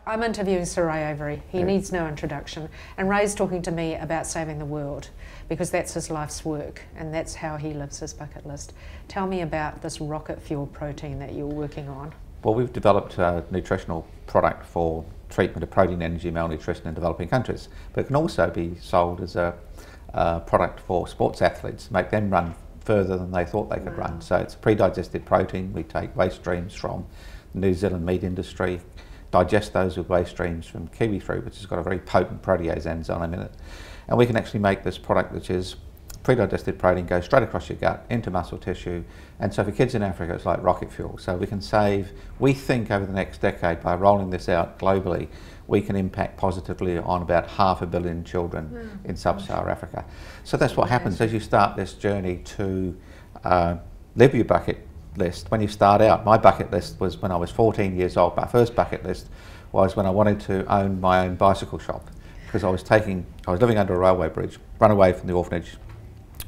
I'm interviewing Sir Ray Avery. He needs no introduction. And Ray's talking to me about saving the world, because that's his life's work and that's how he lives his bucket list. Tell me about this rocket fuel protein that you're working on. Well, we've developed a nutritional product for treatment of protein energy malnutrition in developing countries, but it can also be sold as a product for sports athletes, make them run further than they thought they could run. So it's a pre-digested protein. We take waste streams from the New Zealand meat industry, digest those with waste streams from kiwi fruit, which has got a very potent protease enzyme in it, and we can actually make this product, which is pre-digested protein, goes straight across your gut into muscle tissue. And so for kids in Africa, it's like rocket fuel. So we can save, we think over the next decade, by rolling this out globally, we can impact positively on about 500 million children in sub-Saharan Africa. So that's what happens as you start this journey to live your bucket list. When you start out, my bucket list was when I was 14 years old. My first bucket list was when I wanted to own my own bicycle shop, because I was living under a railway bridge, run away from the orphanage,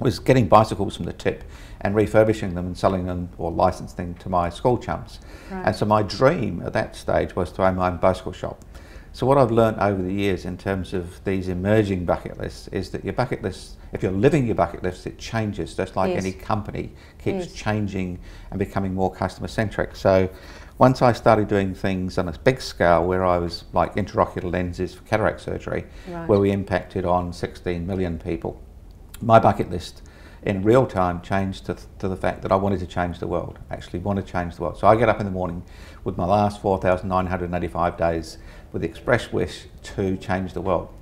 was getting bicycles from the tip and refurbishing them and selling them or licensing to my school chums. And so my dream at that stage was to own my own bicycle shop. So what I've learned over the years in terms of these emerging bucket lists is that your bucket list, if you're living your bucket list, it changes, just like any company keeps changing and becoming more customer centric. So once I started doing things on a big scale, where I was like intraocular lenses for cataract surgery, where we impacted on 16 million people, my bucket list in real time changed to the fact that I wanted to change the world, actually want to change the world. So I get up in the morning with my last 4,985 days with the express wish to change the world.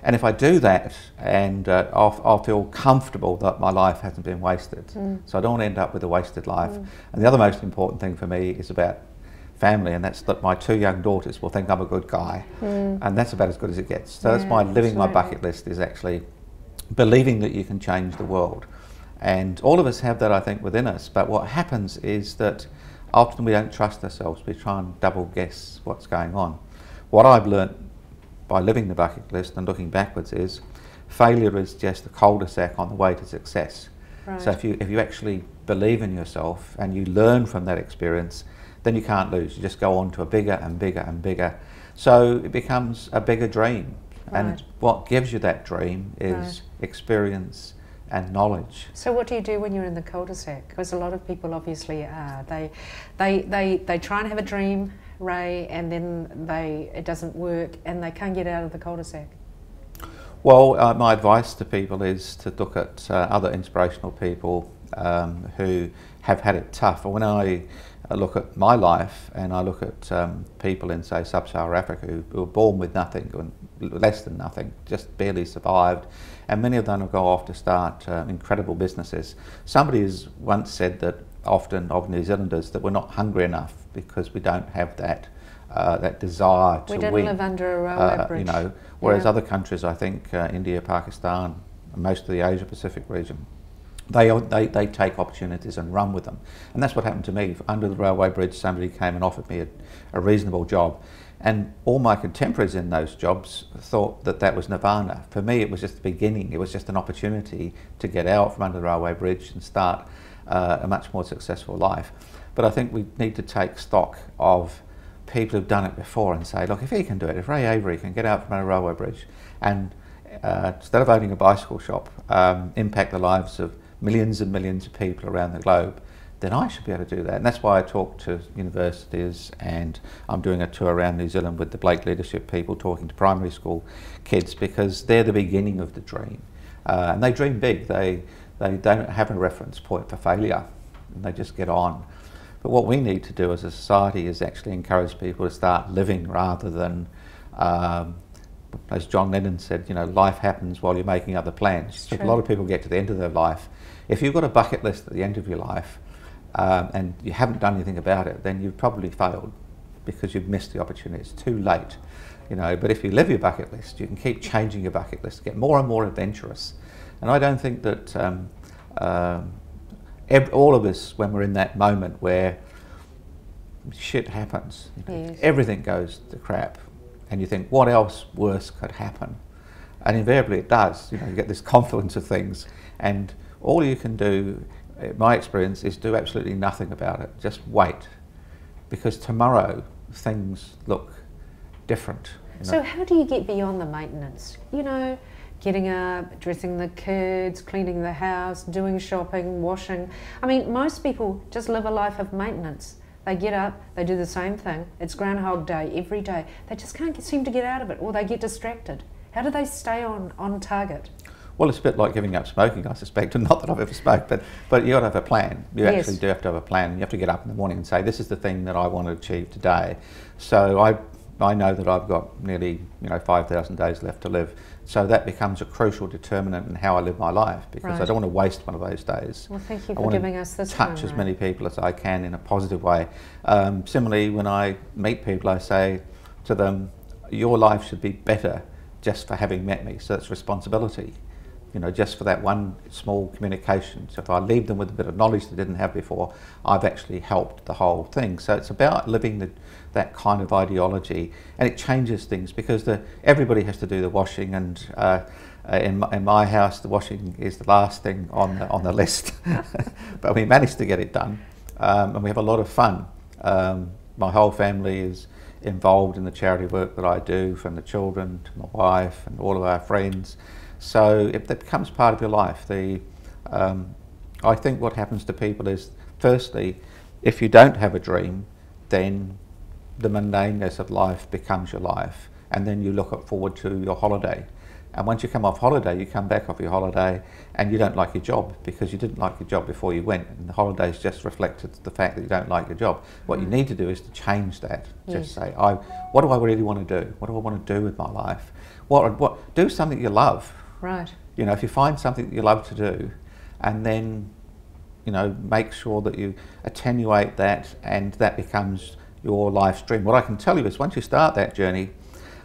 And if I do that, and I'll feel comfortable that my life hasn't been wasted. So I don't want to end up with a wasted life. And the other most important thing for me is about family, and that's that my 2 young daughters will think I'm a good guy. And that's about as good as it gets. So that's my living my bucket list, is actually believing that you can change the world. And all of us have that, I think, within us. But what happens is that often we don't trust ourselves. We try and double guess what's going on. What I've learnt by living the bucket list and looking backwards is failure is just a cul-de-sac on the way to success. So if you actually believe in yourself and you learn from that experience, then you can't lose. You just go on to a bigger and bigger and bigger. So it becomes a bigger dream. And what gives you that dream is experience and knowledge. So what do you do when you're in the cul-de-sac? Because a lot of people obviously are. They try and have a dream, Ray, and then it doesn't work and they can't get out of the cul-de-sac. Well, my advice to people is to look at other inspirational people who have had it tough. When I look at my life and I look at people in, say, sub-Saharan Africa who were born with nothing, less than nothing, just barely survived, and many of them will go off to start incredible businesses. Somebody has once said that often of New Zealanders that we're not hungry enough because we don't have that that desire to win. We don't live under a railway bridge. You know, whereas other countries, I think India, Pakistan, most of the Asia Pacific region, they take opportunities and run with them. And that's what happened to me. Under the railway bridge, somebody came and offered me a reasonable job. And all my contemporaries in those jobs thought that that was nirvana. For me, it was just the beginning. It was just an opportunity to get out from under the railway bridge and start a much more successful life. But I think we need to take stock of people who've done it before and say, look, if he can do it, if Ray Avery can get out from under a railway bridge and instead of owning a bicycle shop, impact the lives of millions and millions of people around the globe, then I should be able to do that. And that's why I talk to universities, and I'm doing a tour around New Zealand with the Blake leadership people, talking to primary school kids, because they're the beginning of the dream. And they dream big. They don't have a reference point for failure, and they just get on. But what we need to do as a society is actually encourage people to start living rather than, as John Lennon said, you know, life happens while you're making other plans. So a lot of people get to the end of their life. If you've got a bucket list at the end of your life, and you haven't done anything about it, then you've probably failed because you've missed the opportunity. It's too late, you know. But if you live your bucket list, you can keep changing your bucket list, get more and more adventurous. And I don't think that all of us, when we're in that moment where shit happens, you know, everything goes to crap, and you think, what else worse could happen? And invariably it does. You know, you get this confluence of things, and all you can do, my experience, is do absolutely nothing about it. Just wait, because tomorrow things look different. So how do you get beyond the maintenance? You know, getting up, dressing the kids, cleaning the house, doing shopping, washing. I mean, most people just live a life of maintenance. They get up, they do the same thing. It's Groundhog Day every day. They just can't seem to get out of it, or they get distracted. How do they stay on target? Well, it's a bit like giving up smoking, I suspect, and not that I've ever smoked, but you've got to have a plan. You actually do have to have a plan. You have to get up in the morning and say, this is the thing that I want to achieve today. So I know that I've got nearly 5,000 days left to live. So that becomes a crucial determinant in how I live my life, because I don't want to waste one of those days. Well, thank you for giving us this touch as many people as I can in a positive way. Similarly, when I meet people, I say to them, your life should be better just for having met me. So it's responsibility, just for that one small communication. So if I leave them with a bit of knowledge they didn't have before, I've actually helped the whole thing. So it's about living that kind of ideology, and it changes things, because everybody has to do the washing, and in my house the washing is the last thing on the list. But we managed to get it done, and we have a lot of fun. My whole family is involved in the charity work that I do, from the children to my wife and all of our friends. So it becomes part of your life. I think what happens to people is, firstly, if you don't have a dream, then the mundaneness of life becomes your life, and then you look forward to your holiday. And once you come off holiday, you come back off your holiday and you don't like your job, because you didn't like your job before you went, and the holidays just reflected the fact that you don't like your job. What you need to do is to change that. Just say, what do I really want to do? What do I want to do with my life? Do something you love. Right. If you find something that you love to do, and then make sure that you attenuate that, and that becomes your life's dream. What I can tell you is, once you start that journey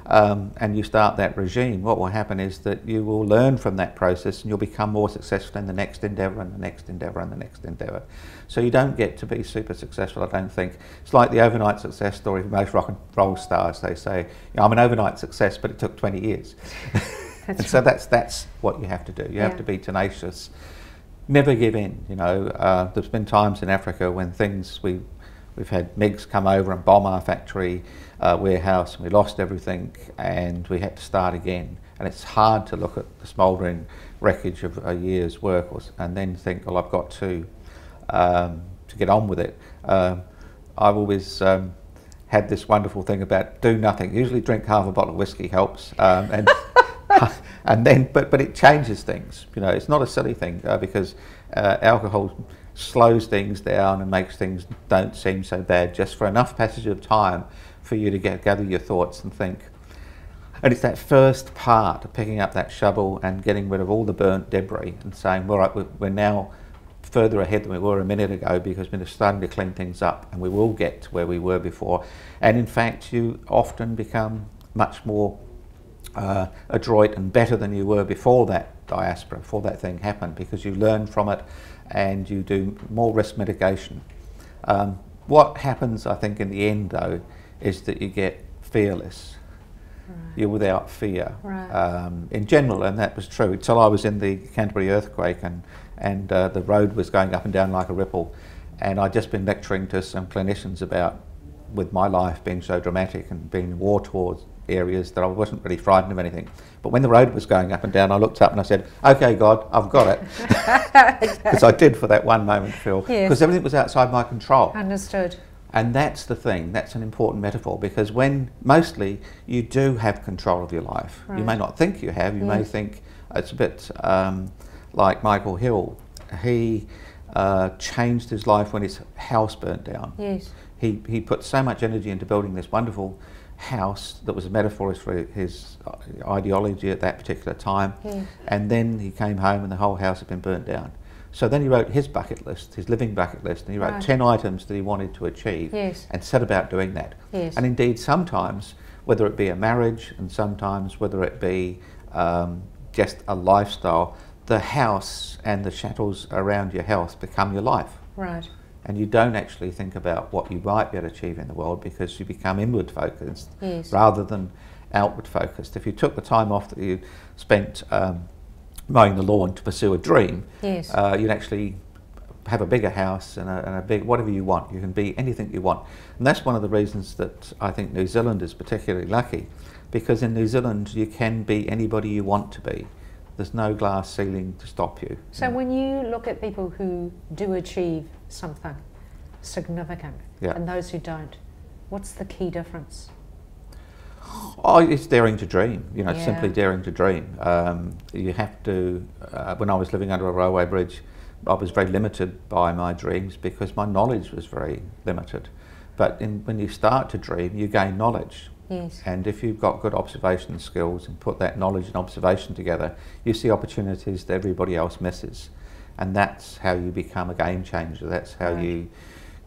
and you start that regime, what will happen is that you will learn from that process, and you'll become more successful in the next endeavour, and the next endeavour, and the next endeavour. So you don't get to be super successful, I don't think. It's like the overnight success story for most rock and roll stars. They say, I'm an overnight success, but it took 20 years. So that's what you have to do. You have to be tenacious. Never give in. There's been times in Africa when we've had MiGs come over and bomb our factory warehouse, and we lost everything, and we had to start again. And it's hard to look at the smouldering wreckage of a year's work and then think, well, I've got to get on with it. I've always had this wonderful thing about do nothing. Usually drink half a bottle of whiskey helps, and then but it changes things. It's not a silly thing, because alcohol slows things down and makes things don't seem so bad, just for enough passage of time for you to gather your thoughts and think. And it's that first part of picking up that shovel and getting rid of all the burnt debris and saying, all right, we're now further ahead than we were a minute ago, because we're starting to clean things up, and we will get to where we were before. And in fact, you often become much more adroit and better than you were before that diaspora, before that thing happened, because you learn from it and you do more risk mitigation. What happens, I think, in the end, though, is that you get fearless. Right. You're without fear, in general, and that was true until I was in the Canterbury earthquake, and the road was going up and down like a ripple, and I'd just been lecturing to some clinicians about, with my life being so dramatic and being war-torn areas, that I wasn't really frightened of anything. But when the road was going up and down, I looked up and I said, okay, God, I've got it. Because I did for that one moment, Phil, because everything was outside my control. Understood. And that's the thing, that's an important metaphor, because when mostly you do have control of your life. You may not think you have, you may think it's a bit like Michael Hill. He changed his life when his house burnt down. Yes. He put so much energy into building this wonderful house that was a metaphor for his ideology at that particular time, and then he came home and the whole house had been burnt down. So then he wrote his bucket list, his living bucket list, and he wrote 10 items that he wanted to achieve, and set about doing that. And indeed, sometimes, whether it be a marriage, and sometimes whether it be just a lifestyle, the house and the chattels around your house become your life. Right. And you don't actually think about what you might be able to achieve in the world, because you become inward focused rather than outward focused. If you took the time off that you spent mowing the lawn to pursue a dream, you'd actually have a bigger house and a big, whatever you want. You can be anything you want. And that's one of the reasons that I think New Zealand is particularly lucky, because in New Zealand you can be anybody you want to be. There's no glass ceiling to stop you. So when you look at people who do achieve something significant and those who don't, what's the key difference? Oh, it's daring to dream, you know, simply daring to dream. You have to, when I was living under a railway bridge, I was very limited by my dreams because my knowledge was very limited. But when you start to dream, you gain knowledge. Yes. And if you've got good observation skills and put that knowledge and observation together, you see opportunities that everybody else misses. And that's how you become a game changer. That's how you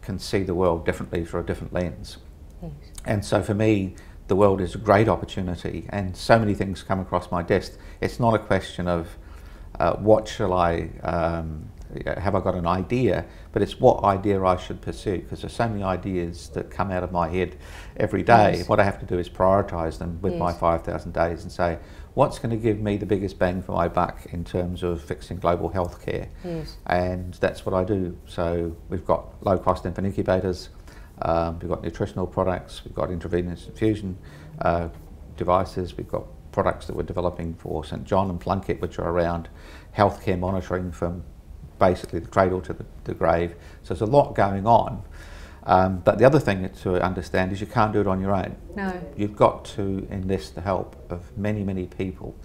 can see the world differently through a different lens. Yes. And so for me, the world is a great opportunity, and so many things come across my desk. It's not a question of what shall I, have I got an idea, but it's what idea I should pursue, because there's so many ideas that come out of my head every day. Yes. What I have to do is prioritise them with my 5,000 days and say, what's going to give me the biggest bang for my buck in terms of fixing global health care? Yes. And that's what I do. So we've got low cost infant incubators, we've got nutritional products, we've got intravenous infusion devices, we've got products that we're developing for St John and Plunkett, which are around healthcare monitoring from basically the cradle to the grave. So there's a lot going on. But the other thing to understand is you can't do it on your own. No. You've got to enlist the help of many, many people.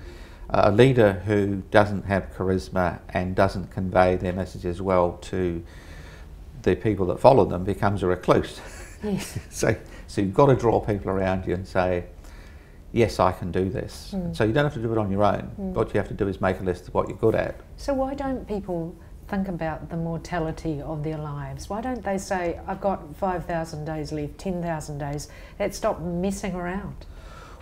A leader who doesn't have charisma and doesn't convey their messages well to the people that follow them becomes a recluse. Yes. So you've got to draw people around you and say, yes, I can do this. So you don't have to do it on your own. What you have to do is make a list of what you're good at. So why don't people think about the mortality of their lives? Why don't they say, I've got 5,000 days left, 10,000 days? Let's stop messing around.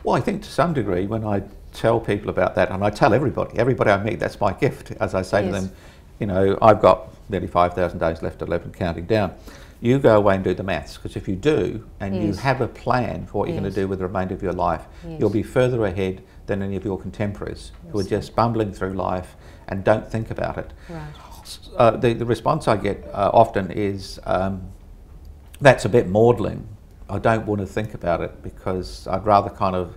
Well, I think to some degree when I tell people about that, and I tell everybody I meet, that's my gift, as I say to them, you know, I've got nearly 5,000 days left to live and counting down. You go away and do the maths, because if you do, and you have a plan for what you're going to do with the remainder of your life, you'll be further ahead than any of your contemporaries who are just bumbling through life and don't think about it. Right. The response I get often is, that's a bit maudlin. I don't want to think about it because I'd rather kind of,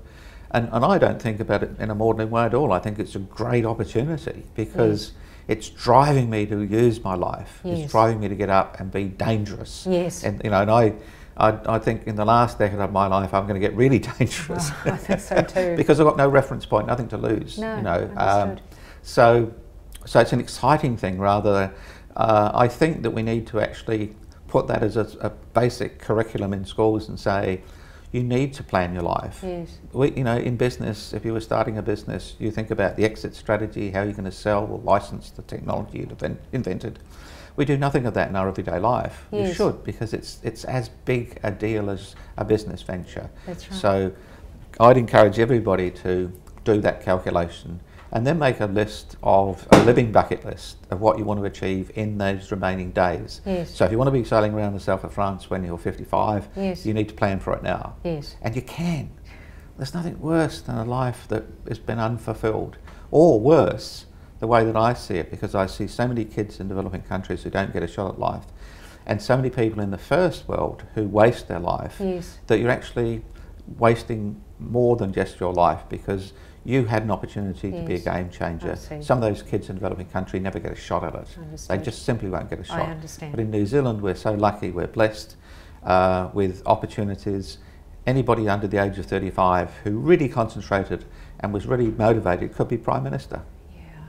and I don't think about it in a maudlin way at all. I think it's a great opportunity because it's driving me to use my life. It's driving me to get up and be dangerous. Yes. And you know, and I think in the last decade of my life I'm going to get really dangerous. Oh, I think so too. Because I've got no reference point, nothing to lose. No, you know. understood. So it's an exciting thing rather. I think that we need to actually put that as a basic curriculum in schools and say, you need to plan your life. Yes. You know, in business, if you were starting a business, you think about the exit strategy, how you're going to sell or license the technology you've invented. We do nothing of that in our everyday life. Yes. You should, because it's as big a deal as a business venture. That's right. So I'd encourage everybody to do that calculation and then make a list of a living bucket list of what you want to achieve in those remaining days. Yes. So if you want to be sailing around the south of France when you're 55, you need to plan for it now. Yes. And you can. There's nothing worse than a life that has been unfulfilled, or worse, the way that I see it, because I see so many kids in developing countries who don't get a shot at life, and so many people in the first world who waste their life, that you're actually wasting more than just your life, because you had an opportunity to be a game changer. Some of those kids in developing country never get a shot at it. They just simply won't get a shot. I understand. But in New Zealand, we're so lucky, we're blessed with opportunities. Anybody under the age of 35 who really concentrated and was really motivated could be Prime Minister.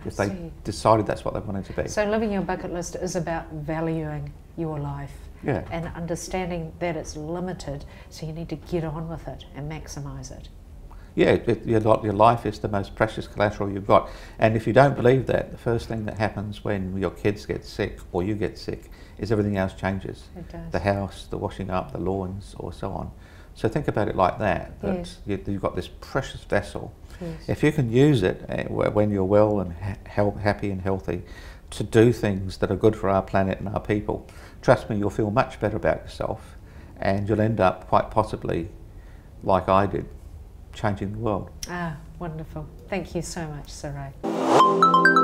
If they decided that's what they wanted to be. So living your bucket list is about valuing your life and understanding that it's limited, so you need to get on with it and maximise it. Yeah, your life is the most precious collateral you've got. And if you don't believe that, the first thing that happens when your kids get sick or you get sick is everything else changes. It does. The house, the washing up, the lawns, or so on. So think about it like that, that you've got this precious vessel. If you can use it when you're well and happy and healthy to do things that are good for our planet and our people, trust me, you'll feel much better about yourself, and you'll end up quite possibly, like I did, changing the world. Ah, wonderful. Thank you so much, Sir Ray.